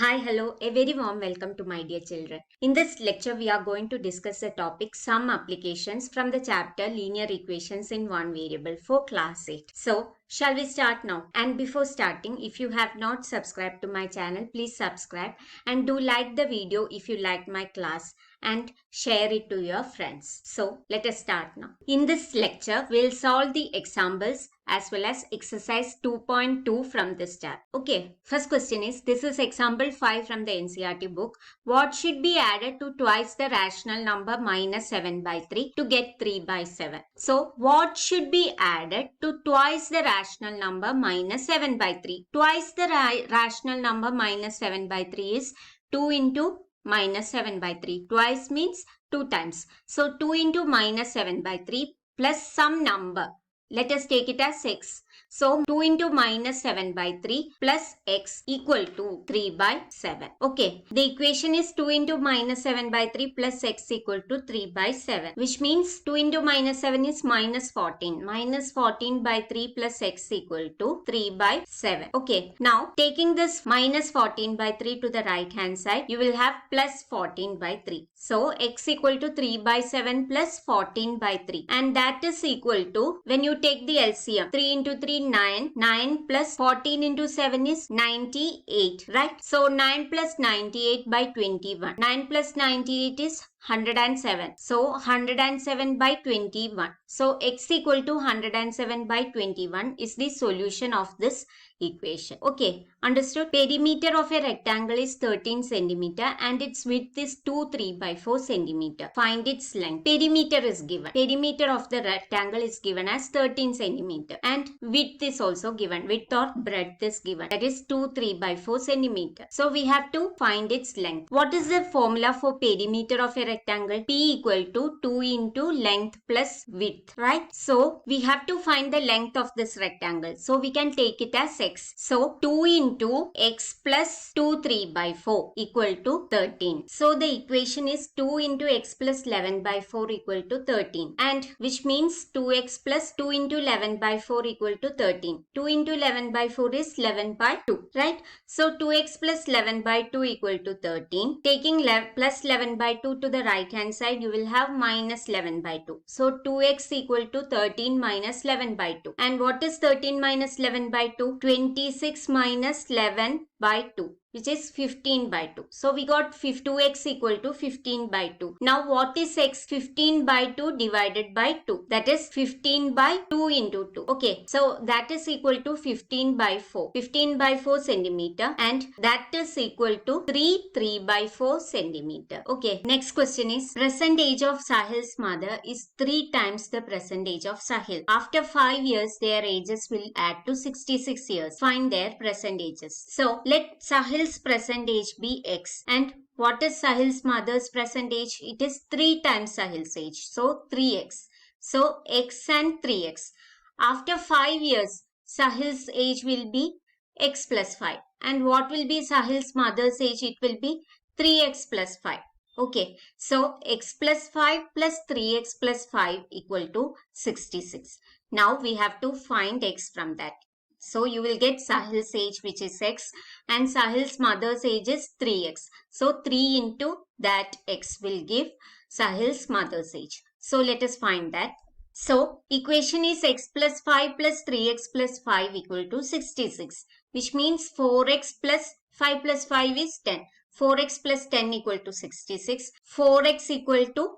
Hi, hello, a very warm welcome to my dear children. In this lecture, we are going to discuss the topic Some Applications from the chapter Linear Equations in One Variable for class 8. So, shall we start now? And before starting, if you have not subscribed to my channel, please subscribe and do like the video if you liked my class and share it to your friends. So, let us start now. In this lecture, we'll solve the examples as well as exercise 2.2 from this chapter. Okay, first question is, this is example 5 from the NCERT book. What should be added to twice the rational number minus 7 by 3 to get 3 by 7? So, what should be added to twice the rational number minus 7 by 3? Twice the rational number minus 7 by 3 is 2 into minus 7 by 3. Twice means 2 times. So, 2 into minus 7 by 3 plus some number. Let us take it as x. So, 2 into minus 7 by 3 plus x equal to 3 by 7. Okay, the equation is 2 into minus 7 by 3 plus x equal to 3 by 7. Which means 2 into minus 7 is minus 14. Minus 14 by 3 plus x equal to 3 by 7. Okay, now taking this minus 14 by 3 to the right hand side, you will have plus 14 by 3. So, x equal to 3 by 7 plus 14 by 3. And that is equal to, when you take the LCM, 3 into 3, 9. 9 plus 14 into 7 is 98, right? So 9 plus 98 by 21. 9 plus 98 is 107. So 107 by 21. So x equal to 107 by 21 is the solution of this equation. Okay, understood? Perimeter of a rectangle is 13 centimeter and its width is 2 3 by 4 centimeter. Find its length. Perimeter is given. Perimeter of the rectangle is given as 13 centimeter and width is also given. Width or breadth is given. That is 2 3 by 4 centimeter. So we have to find its length. What is the formula for perimeter of a rectangle? P equal to 2 into length plus width, right? So we have to find the length of this rectangle. So we can take it as x. So 2 into x plus 2 3 by 4 equal to 13. So the equation is 2 into x plus 11 by 4 equal to 13, and which means 2x plus 2 into 11 by 4 equal to 13. 2 into 11 by 4 is 11 by 2, right? So 2x plus 11 by 2 equal to 13. Taking plus 11 by 2 to the right hand side, you will have minus 11 by 2. So 2x equal to 13 minus 11 by 2. And what is 13 minus 11 by 2? 26 minus 11 by 2, which is 15 by 2. So we got 2x equal to 15 by 2. Now what is x? 15 by 2 divided by 2. That is 15 by 2 into 2. Okay, so that is equal to 15 by 4. 15 by 4 centimeter, and that is equal to 3 by 4 centimeter. Okay, next question is, present age of Sahil's mother is 3 times the present age of Sahil. After 5 years, their ages will add to 66 years. Find their present ages. So let Sahil's present age be x, and what is Sahil's mother's present age? It is 3 times Sahil's age. So 3x. So x and 3x. After 5 years, Sahil's age will be x plus 5. And what will be Sahil's mother's age? It will be 3x plus 5. Okay, so x plus 5 plus 3x plus 5 equal to 66. Now we have to find x from that. So you will get Sahil's age, which is x, and Sahil's mother's age is 3x. So 3 into that x will give Sahil's mother's age. So let us find that. So equation is x plus 5 plus 3x plus 5 equal to 66, which means 4x plus 5 plus 5 is 10. 4x plus 10 equal to 66. 4x equal to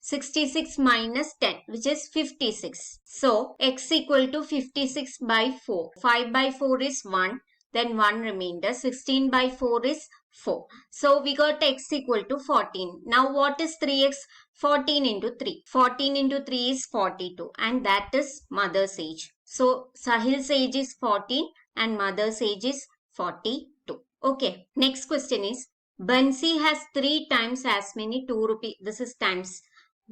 66 minus 10, which is 56. So x equal to 56 by 4. 5 by 4 is 1. Then 1 remainder. 16 by 4 is 4. So we got x equal to 14. Now what is 3x? 14 into 3. 14 into 3 is 42. And that is mother's age. So Sahil's age is 14 and mother's age is 42. Okay. Next question is, Bansi has 3 times as many 2 rupee. This is times.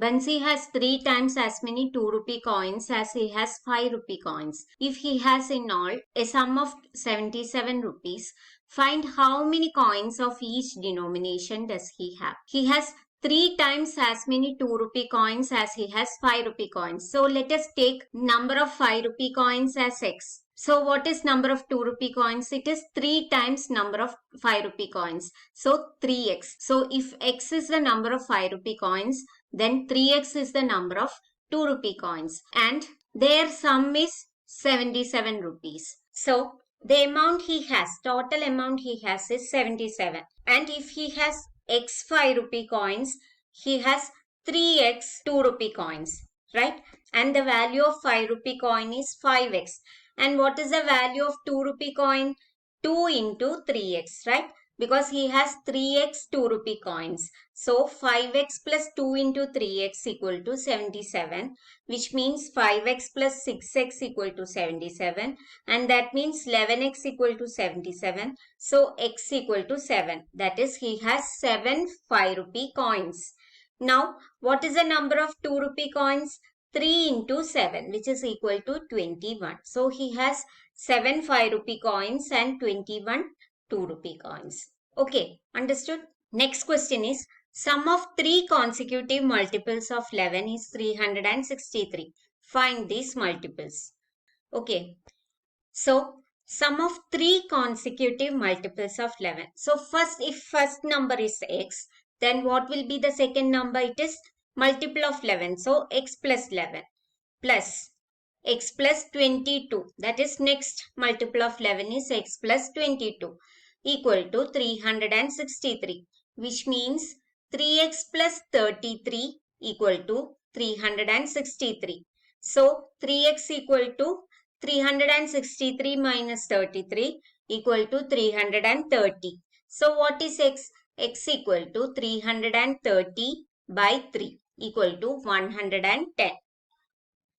Bansi has 3 times as many 2 rupee coins as he has 5 rupee coins. If he has in all a sum of 77 rupees, find how many coins of each denomination does he have. He has 3 times as many 2 rupee coins as he has 5 rupee coins. So let us take number of 5 rupee coins as x. So what is number of 2 rupee coins? It is 3 times number of 5 rupee coins. So 3x. So if x is the number of 5 rupee coins, then 3x is the number of 2 rupee coins. And their sum is 77 rupees. So the amount he has, total amount he has is 77. And if he has x 5 rupee coins, he has 3x 2 rupee coins, right? And the value of 5 rupee coin is 5x. And what is the value of 2 rupee coin? 2 into 3x, right? Because he has 3x 2 rupee coins. So 5x plus 2 into 3x equal to 77, which means 5x plus 6x equal to 77, and that means 11x equal to 77. So x equal to 7. That is, he has 7 5 rupee coins. Now, what is the number of 2 rupee coins? 3 into 7, which is equal to 21. So he has 7 5 rupee coins and 21 2 rupee coins. Okay, understood? Next question is, sum of 3 consecutive multiples of 11 is 363. Find these multiples. Okay, so sum of 3 consecutive multiples of 11. So first, if first number is x, then what will be the second number? It is multiple of 11. So x plus 11 plus x plus 22. That is next multiple of 11 is x plus 22 equal to 363, which means 3x plus 33 equal to 363. So 3x equal to 363 minus 33 equal to 330. So what is x? X equal to 330 by 3 equal to 110.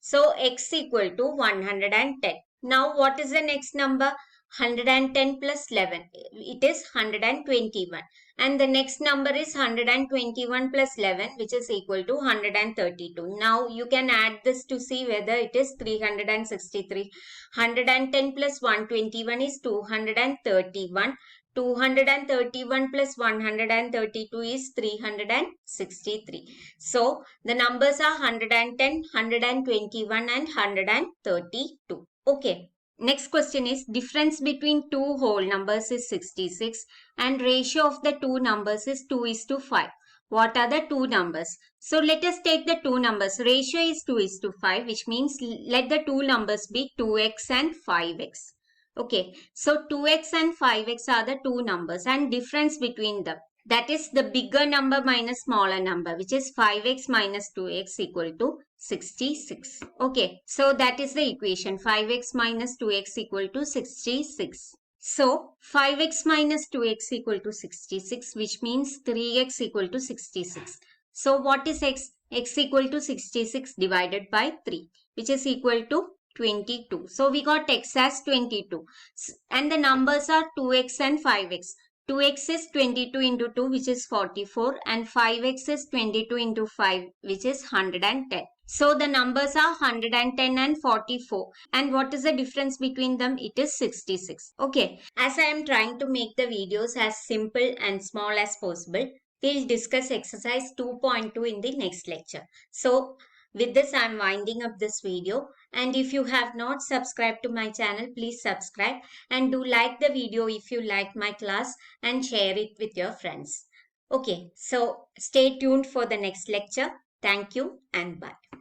So x equal to 110. Now what is the next number? 110 plus 11. It is 121. And the next number is 121 plus 11, which is equal to 132. Now you can add this to see whether it is 363. 110 plus 121 is 231. 231 plus 132 is 363. So the numbers are 110, 121 and 132. Okay. Next question is, difference between two whole numbers is 66 and ratio of the two numbers is 2:5. What are the two numbers? So let us take the two numbers. Ratio is 2:5, which means let the two numbers be 2x and 5x. Okay, so 2x and 5x are the two numbers and difference between them. That is the bigger number minus smaller number, which is 5x minus 2x equal to 66. Okay, so that is the equation, 5x minus 2x equal to 66. So 5x minus 2x equal to 66, which means 3x equal to 66. So what is x? X equal to 66 divided by 3, which is equal to 22. So we got x as 22 and the numbers are 2x and 5x. 2x is 22 into 2, which is 44, and 5x is 22 into 5, which is 110. So the numbers are 110 and 44. And what is the difference between them? It is 66. Okay, as I am trying to make the videos as simple and small as possible, we'll discuss exercise 2.2 in the next lecture. So with this, I am winding up this video. And if you have not subscribed to my channel, please subscribe and do like the video if you like my class and share it with your friends. Okay, so stay tuned for the next lecture. Thank you and bye.